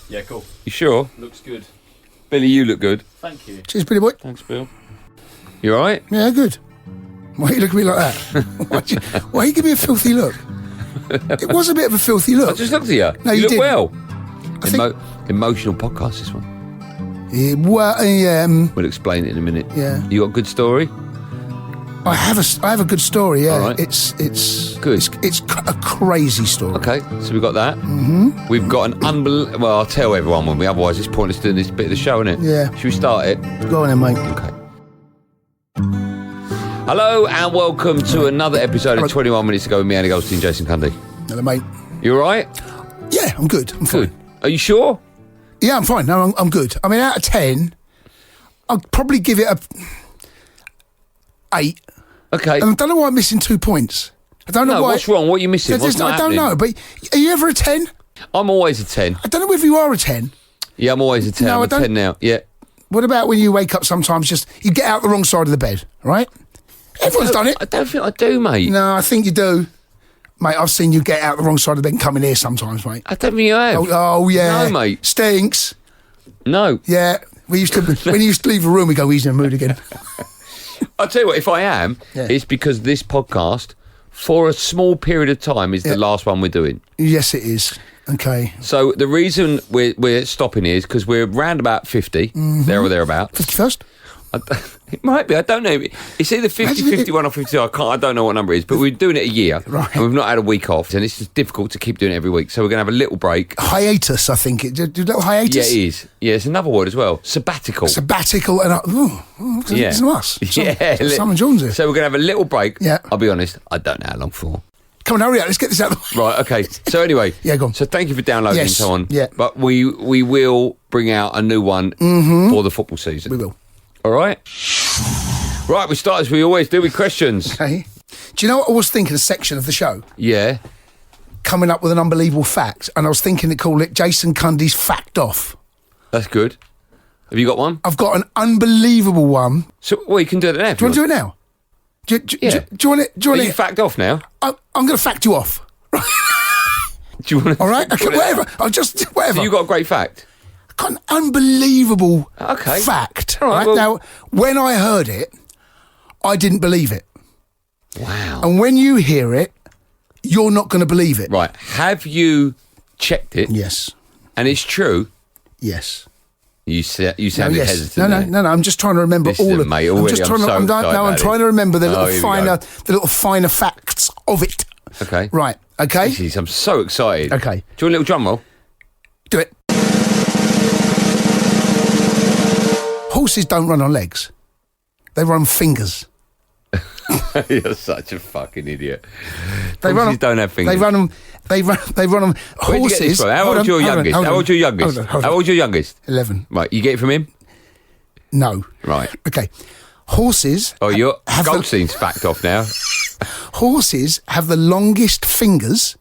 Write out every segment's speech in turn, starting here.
Yeah, cool. You sure? Looks good. Billy, you look good. Thank you. Cheers, Billy boy. Thanks, Bill. You alright? Yeah, good. Why you look at me like that? Why you give me a filthy look? It was a bit of a filthy look. I just looked at you. No, you you look didn't. well. I think- Emotional podcast, this one. Well, We'll explain it in a minute. Yeah. You got a good story? I have a good story. Yeah, All right. it's Good. It's a crazy story. Okay, so we've got that. Mm-hmm. We've got an unbelievable... Well, I'll tell everyone when we... Otherwise, it's pointless doing this bit of the show, isn't it? Yeah. Should we start it? Go on then, mate. Okay. Hello and welcome to another episode of 21 Minutes Ago with me, Andy Goldstein, Jason Cundy. Hello, mate. You all right? Yeah, I'm good. I'm fine. Good. Are you sure? Yeah, I'm fine. No, I'm good. I mean, out of 10, I'd probably give it a 8. Okay. And I don't know why I'm missing 2 points. I don't know No, why. what's wrong? What are you missing? What's not I don't happening? know, but are you ever a 10? I'm always a 10. I don't know whether you are a 10. Yeah, I'm always a 10. No, I'm I a don't- 10 now. Yeah. What about when you wake up sometimes, just you get out the wrong side of the bed, right? Everyone's done it. I don't think I do, mate. No, I think you do. Mate, I've seen you get out the wrong side of the bed and come in here sometimes, mate. I don't think you have. Oh yeah. No, mate. Stinks. No. Yeah. We used to, when you used to leave a room, we go, he's in the mood again. I'll tell you what, if I am, Yeah. it's because this podcast, for a small period of time, is the last one we're doing. Yes, it is. Okay. So the reason we're stopping is because we're round about 50, there or thereabouts. 51st? It might be, I don't know. It's either 50, Imagine if- 51 or 52. I don't know what number it is, but we're doing it a year. Right. And we've not had a week off, and it's just difficult to keep doing it every week. So we're going to have a little break. Hiatus, I think. Do you know hiatus? Yeah, it is. Yeah, it's another word as well. Sabbatical. Sabbatical and Yeah. it's us. Yeah. Simon Jones here. So we're going to have a little break. Yeah. I'll be honest, I don't know how long for. Come on, hurry up. Let's get this out of the way. Right, okay. So anyway, Yeah, go on. So thank you for downloading Yes, and so on. yeah. But we will bring out a new one for the football season. We will. All right? Right, we start as we always do with questions. Okay. Do you know what I was thinking? A section of the show Yeah. coming up with an unbelievable fact, and I was thinking to call it Jason Cundy's Fact Off. That's good. Have you got one? I've got an unbelievable one. So, well, you can do it now. Do you want to do it now? Do Yeah. you want it? Do you Are want you it? fact off now? I'm going to fact you off. Do you want to? All right. Okay. Whatever. I'll just whatever. So you got a great fact. got an unbelievable Okay. fact. All right, Right, well- now, when I heard it, I didn't believe it, Wow. and when you hear it, you're not going to believe it. Right. Have you checked it? Yes. And it's true. Yes. You sounded yes. hesitant. No. there. I'm just trying to remember Listen, all of. mate, I'm already just I'm trying to. so I'm, excited no, I'm about trying it. to remember the Oh, here little we finer facts of it. Okay. Right. Okay. Jeez, I'm so excited. Okay. Do you want a little drum roll? Do it. Horses don't run on legs. They run on fingers. You're such a fucking idiot. They Horses run on, don't have fingers. They run on. They run on Where'd you get this horses. from? How old's your youngest? How old's your youngest? Hold on. How old's your youngest? 11. Right, you get it from him? No. Right. Okay. Horses. Oh, you're have Goldstein's fact off now. Horses have the longest fingers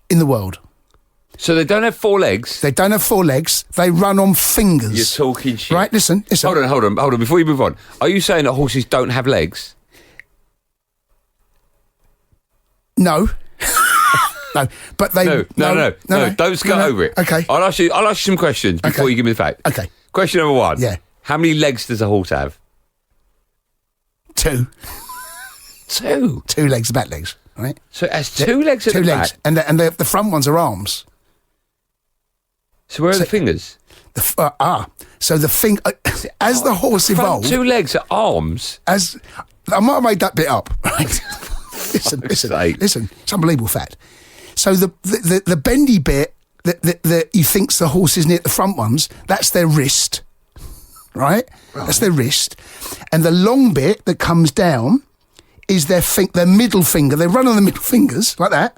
in the world. So they don't have 4 legs. They don't have 4 legs. They run on fingers. You're talking shit. Right, listen. Hold on. Before you move on, are you saying that horses don't have legs? No. No, but they... No. Don't skirt over it. Okay. I'll ask you some questions before Okay. you give me the fact. Okay. Question number 1. Yeah. How many legs does a horse have? 2. 2. 2 legs, back legs, right? So it has 2 legs at 2 the legs. back. And the front ones are arms. So where are the fingers? So the thing... as the horse Front evolved... 2 legs are arms. As I might have made that bit up, right? listen, sake. it's an unbelievable fact. So the bendy bit that he thinks the horse is near the front ones, that's their wrist, right? That's their wrist, and the long bit that comes down is their middle finger. They run on the middle fingers like that.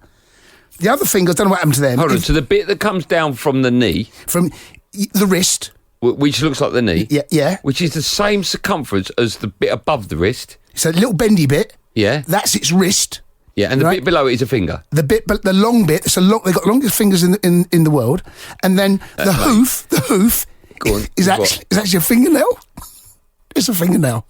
The other fingers, don't know what happened to them. Hold on. So the bit that comes down from the knee, From the wrist, which looks like the knee, yeah. which is the same circumference as the bit above the wrist. So the little bendy bit, Yeah. that's its wrist. Yeah, and the Right. bit below it is a finger. But the long bit, they've got the longest fingers in the world, and then the hoof Go on, is what? actually a fingernail. It's a fingernail.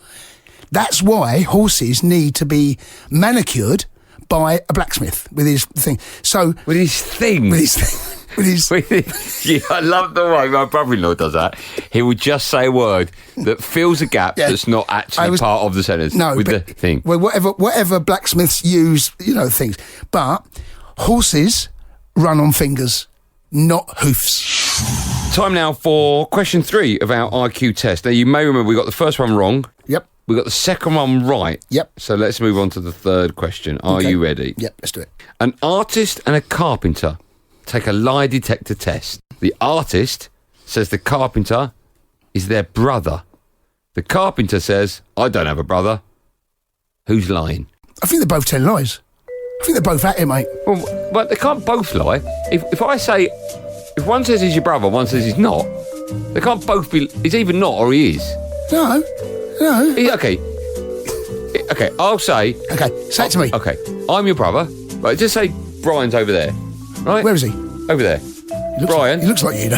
That's why horses need to be manicured by a blacksmith with his thing. So With his thing. with his thing. Yeah, I love the way my brother-in-law does that. He will just say a word that fills a gap that's not actually part of the sentence with the thing. Well, whatever blacksmiths use, things. But horses run on fingers, not hoofs. Time now for question 3 of our IQ test. Now, you may remember we got the first one wrong. Yep. We got the second one right. Yep. So let's move on to the third question. Are you ready? Yep, let's do it. An artist and a carpenter take a lie detector test. The artist says the carpenter is their brother. The carpenter says, I don't have a brother. Who's lying? I think they're both telling lies. I think they're both at it, mate. Well, but they can't both lie. If I say, if one says he's your brother, one says he's not, they can't both be, he's either not or he is. No. Okay, I'll say... Okay, say it to me. Okay, I'm your brother. Right, just say Brian's over there. Right? Where is he? Over there. Brian. He looks like you,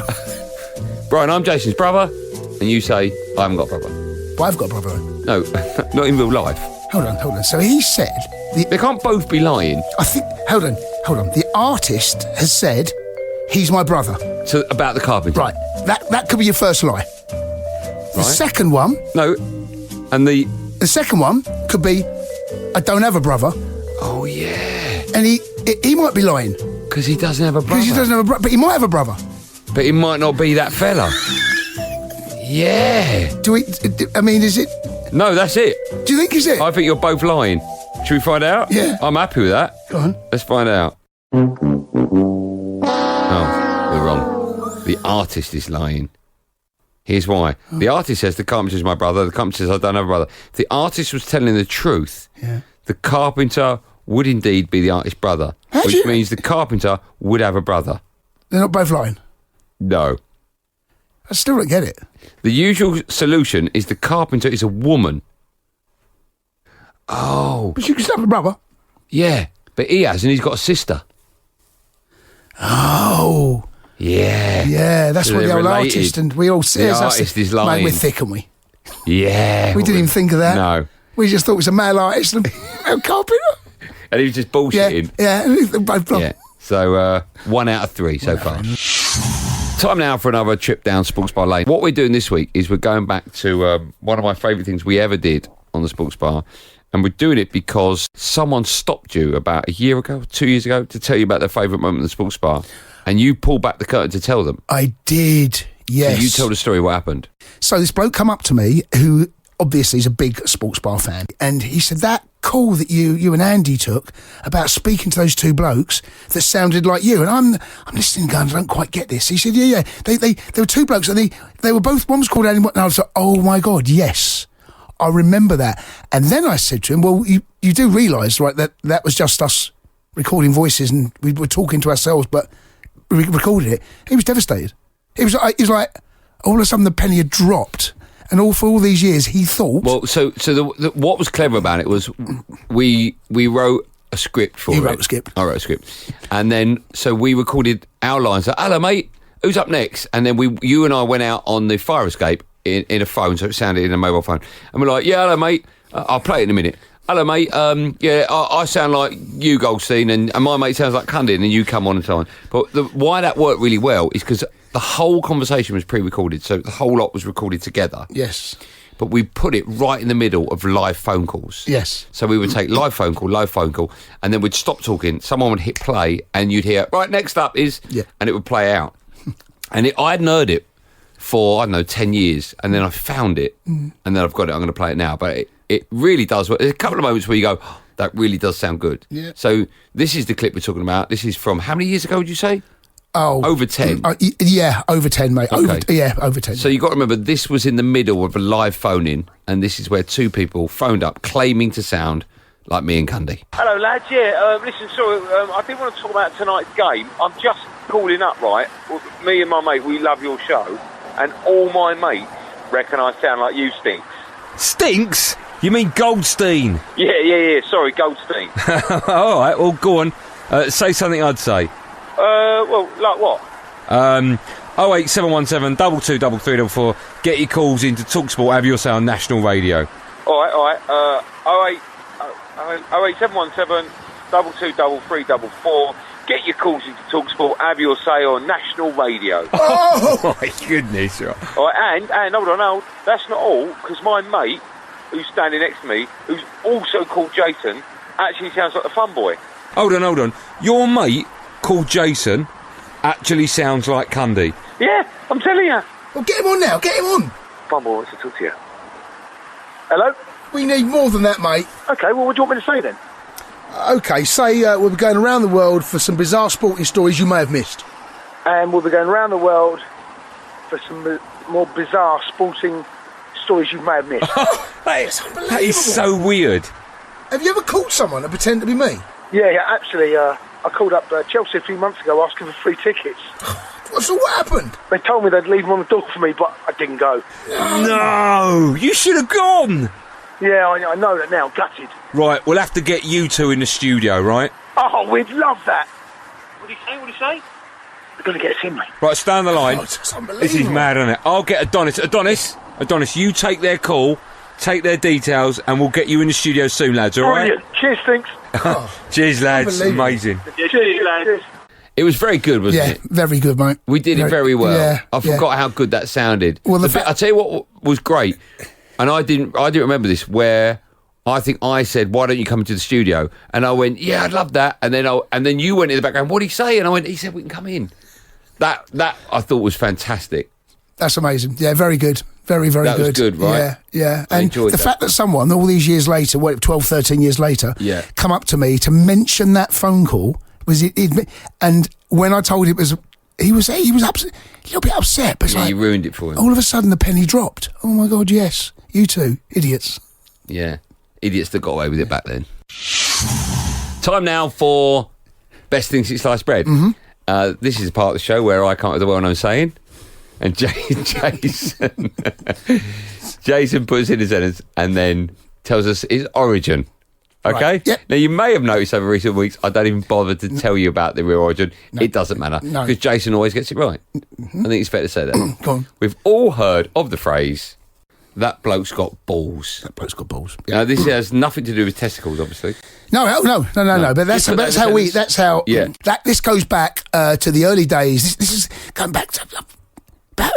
Brian, I'm Jason's brother. And you say, I haven't got a brother. Well, I've got a brother. No, not in real life. Hold on. So he said... They can't both be lying. I think... Hold on. The artist has said, he's my brother. So, about the carpenter. Right. That could be your first lie. The second one... No. And the second one could be, I don't have a brother. Oh, yeah. And he might be lying. Because he doesn't have a brother. Because he doesn't have a brother, but he might have a brother. But he might not be that fella. Yeah. Is it... No, that's it. Do you think it's it? I think you're both lying. Should we find out? Yeah. I'm happy with that. Go on. Let's find out. Oh, we're wrong. The artist is lying. Here's why. The artist says the carpenter is my brother. The carpenter says I don't have a brother. If the artist was telling the truth, the carpenter would indeed be the artist's brother, which means the carpenter would have a brother. They're not both lying? No. I still don't get it. The usual solution is the carpenter is a woman. Oh. But you can still have a brother. Yeah, but he has, and he's got a sister. Oh. Yeah. Yeah, that's So what the they're old related. artist, and we all see The artist is lying. Mate, we're thick, aren't we? Yeah. We didn't even think of that. No. We just thought it was a male artist and a carpenter. And he was just bullshitting. Yeah, they're both blonde. Yeah. So 1 out of 3 so far. Time now for another trip down Sports Bar Lane. What we're doing this week is we're going back to one of my favourite things we ever did on the Sports Bar. And we're doing it because someone stopped you about a year ago, 2 years ago, to tell you about their favourite moment in the Sports Bar. And you pulled back the curtain to tell them. I did, yes. So you tell the story what happened. So this bloke come up to me who obviously is a big Sports Bar fan. And he said, that call that you and Andy took about speaking to those two blokes that sounded like you. And I'm listening going, I don't quite get this. He said, yeah. They were two blokes and they were both, one was called Andy. And I was like, oh my God, yes. I remember that. And then I said to him, well, you do realise, right, that was just us recording voices and we were talking to ourselves, but we recorded it. He was devastated. He was like, all of a sudden the penny had dropped. And for all these years, he thought... Well, so what was clever about it was we wrote a script for it. You wrote a script. I wrote a script. And then, so we recorded our lines. Like, hello, mate, who's up next? And then you and I went out on the fire escape in a phone, so it sounded in a mobile phone. And we're like, yeah, hello, mate. I'll play it in a minute. Hello, mate. I sound like you, Goldstein, and my mate sounds like Cundin, and you come on and so on. But why that worked really well is because the whole conversation was pre-recorded, so the whole lot was recorded together. Yes. But we put it right in the middle of live phone calls. Yes. So we would take live phone call, and then we'd stop talking, someone would hit play, and you'd hear, right, next up is... Yeah. And it would play out. And I hadn't heard it for, 10 years, and then I found it, and then I've got it, I'm going to play it now. But it really does work. There's a couple of moments where you go, oh, that really does sound good. Yeah. So this is the clip we're talking about. This is from, how many years ago would you say? Oh. Over 10. Yeah, over 10, mate. Okay. Over 10. So you've got to remember, this was in the middle of a live phone-in, and this is where two people phoned up claiming to sound like me and Cundy. Hello, lads. Yeah, listen, sorry, I did want to talk about tonight's game. I'm just calling up, right? Me and my mate, we love your show, and all my mates reckon I sound like you, Stinks. Stinks? You mean Goldstein? Yeah. Sorry, Goldstein. All right, well, go on. Say something I'd say. Well, like what? 08717 223344. Get your calls into TalkSport. Have your say on national radio. All right. 08717 223344. Get your calls into TalkSport. Have your say on national radio. Oh my goodness! Right. All right, and hold on, that's not all, because my mate, who's standing next to me, who's also called Jason, actually sounds like the fun boy. Hold on. Your mate called Jason actually sounds like Cundy. Yeah, I'm telling you. Well, get him on now. Get him on. Fun boy wants to talk to you. Hello? We need more than that, mate. Okay, well, what do you want me to say then? Okay, say we'll be going around the world for some bizarre sporting stories you may have missed. And we'll be going around the world for some more bizarre sporting stories you may have missed. That is so weird. Have you ever called someone and pretend to be me? Yeah, actually, I called up Chelsea a few months ago asking for free tickets. So what happened? They told me they'd leave them on the door for me, but I didn't go. No, you should have gone. Yeah, I know that now, gutted. Right, we'll have to get you two in the studio, right? Oh, we'd love that. What do you say? They're going to get us in, mate. Right, stay on the line. Oh, it's unbelievable. This is mad, isn't it? I'll get Adonis, you take their call, take their details, and we'll get you in the studio soon, lads, all right? Brilliant. Cheers, thanks. Cheers, lads. Unbelievable. Amazing. Cheers, lads. It was very good, wasn't Yeah, it? very good, mate. We did it very well. Yeah, I forgot how good that sounded. Well, I tell you what was great, and I didn't remember this, where I think I said, "Why don't you come into the studio?" And I went, "Yeah, I'd love that." And then you went in the background. What did he say? And I went, "He said we can come in." That I thought was fantastic. That's amazing. Yeah, very good. Very, very That was good. good, right? Yeah. I And enjoyed the that. fact that someone, all these years later, 12, 13 years later, Yeah. come up to me to mention that phone call, and when I told him it was, he was upset, a little bit upset, but it's Yeah, like, you ruined it for him. all of a sudden the penny dropped. Oh my God, yes. You two, idiots. Yeah, idiots that got away with it back then. Time now for Best Thing Since Sliced Bread. Mm-hmm. This is a part of the show where I come up with a well-known saying, and Jason puts in his sentence and then tells us his origin. Okay? Right. Yep. Now, you may have noticed over recent weeks, I don't even bother to tell you about the real origin. It doesn't matter. No. Because Jason always gets it right. I think it's fair to say that. Go on. We've all heard of the phrase, that bloke's got balls. That bloke's got balls. Now, this has nothing to do with testicles, obviously. No. But Just put that in the sentence. Yeah. This goes back to the early days. This is going back to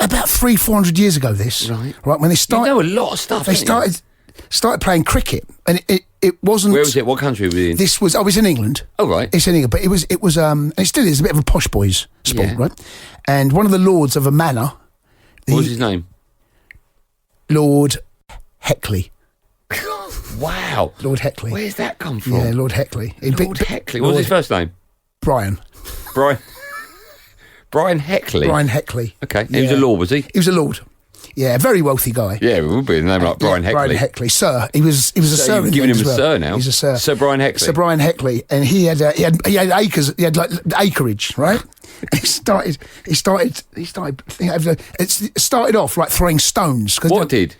about 300-400 years ago. Right when they You started. know a lot of stuff. They don't you? started playing cricket, and it wasn't. Where was it? What country were we in? This was. I was in England. Oh, right. It's in England, but it was. And it still is a bit of a posh boys sport, Yeah. right? And one of the lords of a manor, What was his name? Lord Heckley. Wow. Lord Heckley. Where's that come from? Yeah, Lord Heckley. Lord Heckley. What was his first name? Brian. Brian Heckley. Brian Heckley. Okay. He was a lord, was he? He was a lord. Yeah, very wealthy guy. Yeah, it would be a name like Brian Heckley. Brian Heckley, sir. He was a So sir. you're in the giving end him as a well. sir now? He's a sir. Sir Brian Heckley. Sir Brian Heckley, and he had acres. He had like acreage, right? He started. It started off like throwing stones. What did?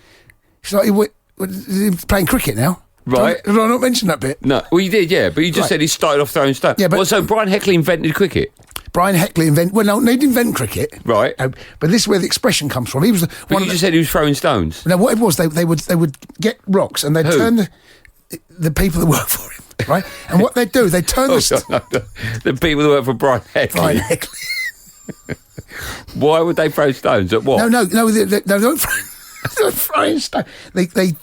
He's playing cricket now. Right. Did I not mention that bit? No, well, you did, yeah, but you just Right. said he started off throwing stones. Yeah, but- Well, so Brian Heckley invented cricket. Brian Heckley invented. Well, no, they didn't invent cricket, Right. But this is where the expression comes from. He was But one you of just the. said he was throwing stones. Now, what it was, they would get rocks and they'd Who? turn the people that work for him, right? And what they'd do, they'd turn Oh, the the people that work for Brian Heckley. Brian Heckley. Why would they throw stones at what? No, they don't throwing stone. They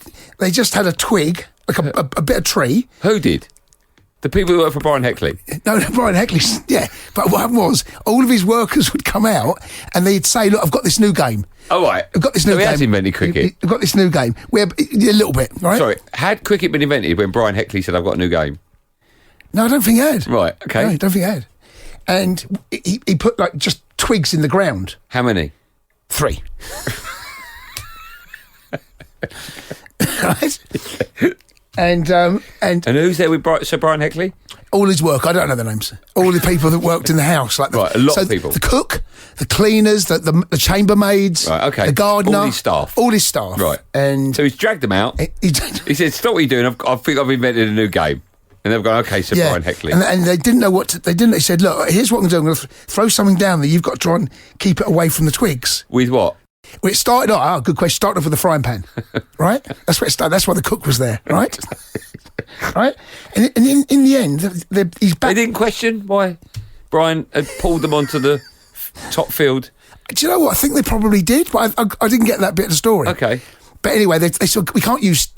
just had a twig, like a bit of tree. Who did? The people that work for Brian Heckley. No, Brian Heckley, yeah. But what happened was, all of his workers would come out and they'd say, "Look, I've got this new game. Oh, right. I've got this new So he game. has invented cricket. I've got this new game. A little bit, right? Sorry, had cricket been invented when Brian Heckley said, I've got a new game? No, I don't think he had. Right, okay. No, I don't think he had. And he put like just twigs in the ground. How many? 3. Right? And And who's there with Sir Brian Heckley? all his work, I don't know the names. All the people that worked in the house, like Right, a lot of people. The cook, the cleaners, the chambermaids, Right, okay. the gardener, All his staff. all his staff, Right. And So he's dragged them out. he He said, stop what you're doing. I think I've invented a new game. And they've gone, okay, Sir Brian Heckley. and they didn't know what they didn't. They said, "Look, here's what I'm going to do. I'm going to throw something down there. You've got to try and keep it away from the twigs." With what? Well, it started off. Good question. Started off with a frying pan, right? That's where it started. That's why the cook was there, right? Right. And in the end, he's back. They didn't question why? Brian had pulled them onto the top field. Do you know what? I think they probably did, but I didn't get that bit of the story. Okay. But anyway, they said, we can't use...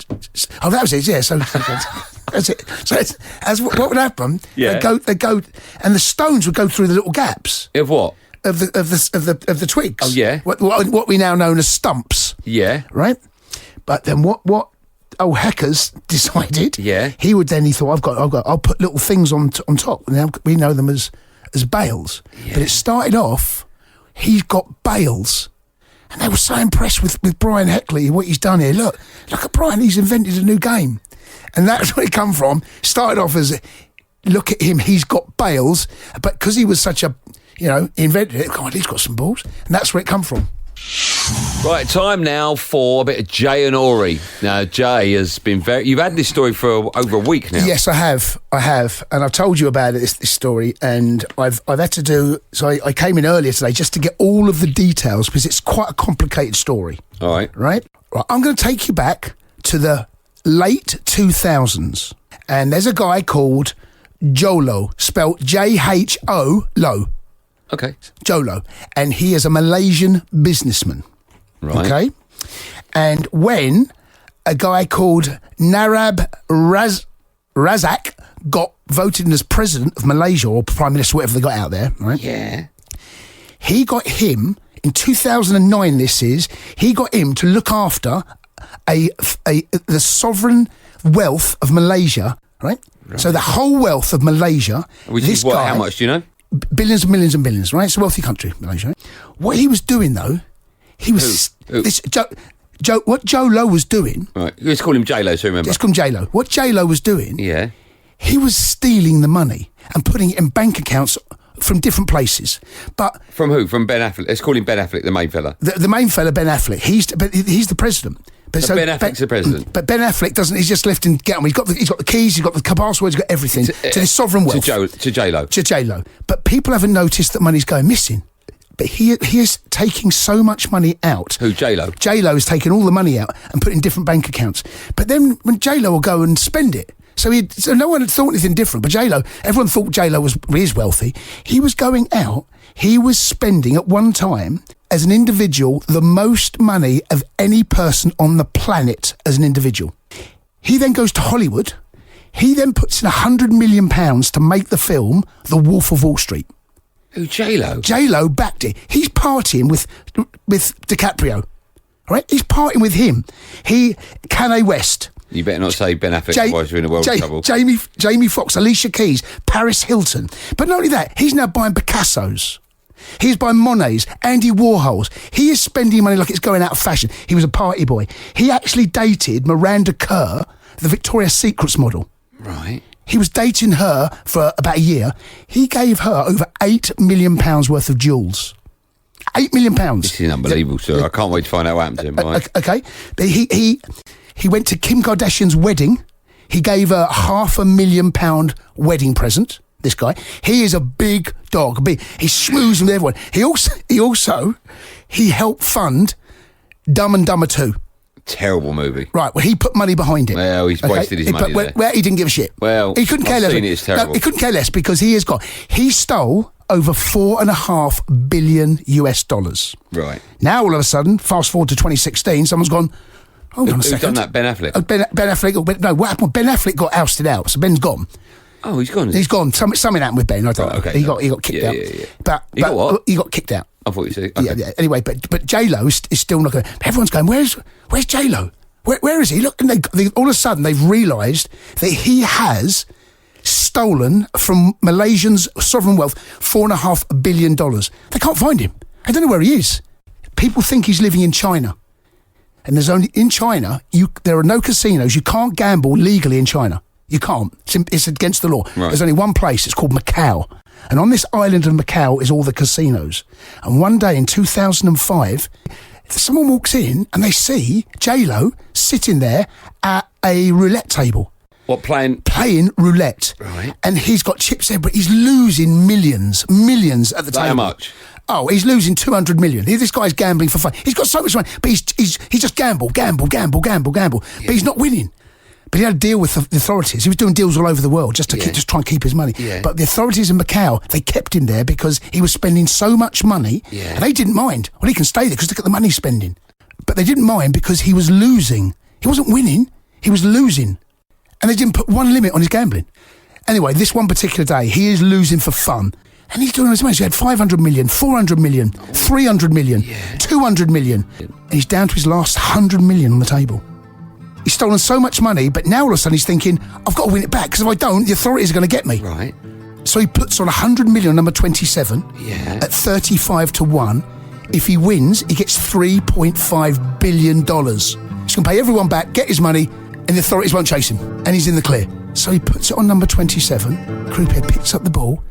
Oh, that was it, yeah. So that's it. So what would happen, Yeah. they go, and the stones would go through the little gaps Of what? of the twigs. Oh, yeah. What we now know as stumps, Yeah. right? But then what old Hackers decided, Yeah. he thought, I'll put little things on top. Now we know them as bales. Yeah. But it started off, he's got bales. And they were so impressed with Brian Heckley, what he's done here. Look at Brian, he's invented a new game. And that's where it come from. Started off as, look at him, he's got bales. But because he was such a, he invented it, God, he's got some balls. And that's where it come from. Right, time now for a bit of Jay and Ori. Now, Jay has been you've had this story for over a week now. Yes, I have. And I've told you about it, this story, and I've had to do, so I came in earlier today just to get all of the details because it's quite a complicated story. All right. Right? I'm going to take you back to the late 2000s, and there's a guy called Jolo, spelled Jho Lo. Okay. Jolo, and he is a Malaysian businessman. Right. Okay? And when a guy called Narab Razak got voted in as president of Malaysia, or prime minister, whatever they got out there, right? Yeah. He got him, in 2009 he got him to look after the sovereign wealth of Malaysia, right? So the whole wealth of Malaysia, Which this is what? guy, How much do you know? billions and millions and billions, right? It's a wealthy country, Malaysia. Right? What he was doing, though, he was... Who? What Jolo was doing... Right. Let's call him J-Lo, so remember. Let's call him J-Lo. What J-Lo was doing, Yeah. he was stealing the money and putting it in bank accounts from different places. But From who? From Ben Affleck. Let's call him Ben Affleck, the main fella. the main fella, Ben Affleck, he's the president. But Ben Affleck's the president. But Ben Affleck doesn't. He's just left and get on. He's got the keys. He's got the passwords. He's got everything to this sovereign wealth. To J-Lo. To J-Lo. But people haven't noticed that money's going missing. But he is taking so much money out. Who? J-Lo? J-Lo is taking all the money out and putting in different bank accounts. But then when J-Lo will go and spend it. So no one had thought anything different. But J-Lo, everyone thought J-Lo is wealthy. He was going out. He was spending at one time, as an individual, the most money of any person on the planet as an individual. He then goes to Hollywood. He then puts in £100 million to make the film The Wolf of Wall Street. Who? J-Lo? J-Lo backed it. He's partying with DiCaprio. Right? He's partying with him. Kanye West. You better not say Ben Affleck, otherwise you're in a world of trouble. Jamie Foxx, Alicia Keys, Paris Hilton. But not only that, he's now buying Picassos. He's buying Monets, Andy Warhols. He is spending money like it's going out of fashion. He was a party boy. He actually dated Miranda Kerr, the Victoria's Secrets model. Right. He was dating her for about a year. He gave her over £8 million worth of jewels. £8 million. This is unbelievable, sir. I can't wait to find out what happened to him. Right? Okay. But he went to Kim Kardashian's wedding. He gave her £500,000 wedding present. This guy, he is a big dog. He's schmoozing with everyone. He also helped fund Dumb and Dumber 2. Terrible movie. Right. Well, he put money behind it. Well, he's wasted his money there. Where he didn't give a shit. Well, he couldn't care less. It's terrible. No, he couldn't care less because he stole over $4.5 billion US. Right. Now all of a sudden, fast forward to 2016, someone's gone, hold on a second. Who's done that? Ben Affleck? Oh, Ben Affleck. No, what happened? Ben Affleck got ousted out, so Ben's gone. Oh, he's gone. He's gone. Something happened with Ben. I don't know. Okay. He got kicked out. Yeah. But He got what? He got kicked out. I thought you said. Okay. Yeah. Anyway, but J-Lo is still not going. Everyone's going, where's J-Lo? Where is he? Look, and they all of a sudden they've realised that he has stolen from Malaysians' sovereign wealth $4.5 billion. They can't find him. I don't know where he is. People think he's living in China. And in China, there are no casinos. You can't gamble legally in China. You can't. It's against the law. Right. There's only one place. It's called Macau. And on this island of Macau is all the casinos. And one day in 2005, someone walks in and they see J-Lo sitting there at a roulette table. What, playing roulette. Right. And he's got chips there, but he's losing millions at the table. How much? Oh, he's losing 200 million. This guy's gambling for fun. He's got so much money, but he's just gamble. Yeah. But he's not winning. But he had a deal with the authorities. He was doing deals all over the world just to Yeah. just try and keep his money. Yeah. But the authorities in Macau, they kept him there because he was spending so much money. Yeah. And they didn't mind. Well, he can stay there because look at the money he's spending. But they didn't mind because he was losing. He wasn't winning. He was losing. And they didn't put one limit on his gambling. Anyway, this one particular day, he is losing for fun. And he's doing his money. So he had 500 million, 400 million, 300 million, 200 million. And he's down to his last 100 million on the table. He's stolen so much money, but now all of a sudden he's thinking, I've got to win it back, because if I don't, the authorities are going to get me. Right. So he puts on 100 million on number 27 Yeah. at 35 to 1. If he wins, he gets $3.5 billion. He's going to pay everyone back, get his money, and the authorities won't chase him. And he's in the clear. So he puts it on number 27. Croupier picks up the ball.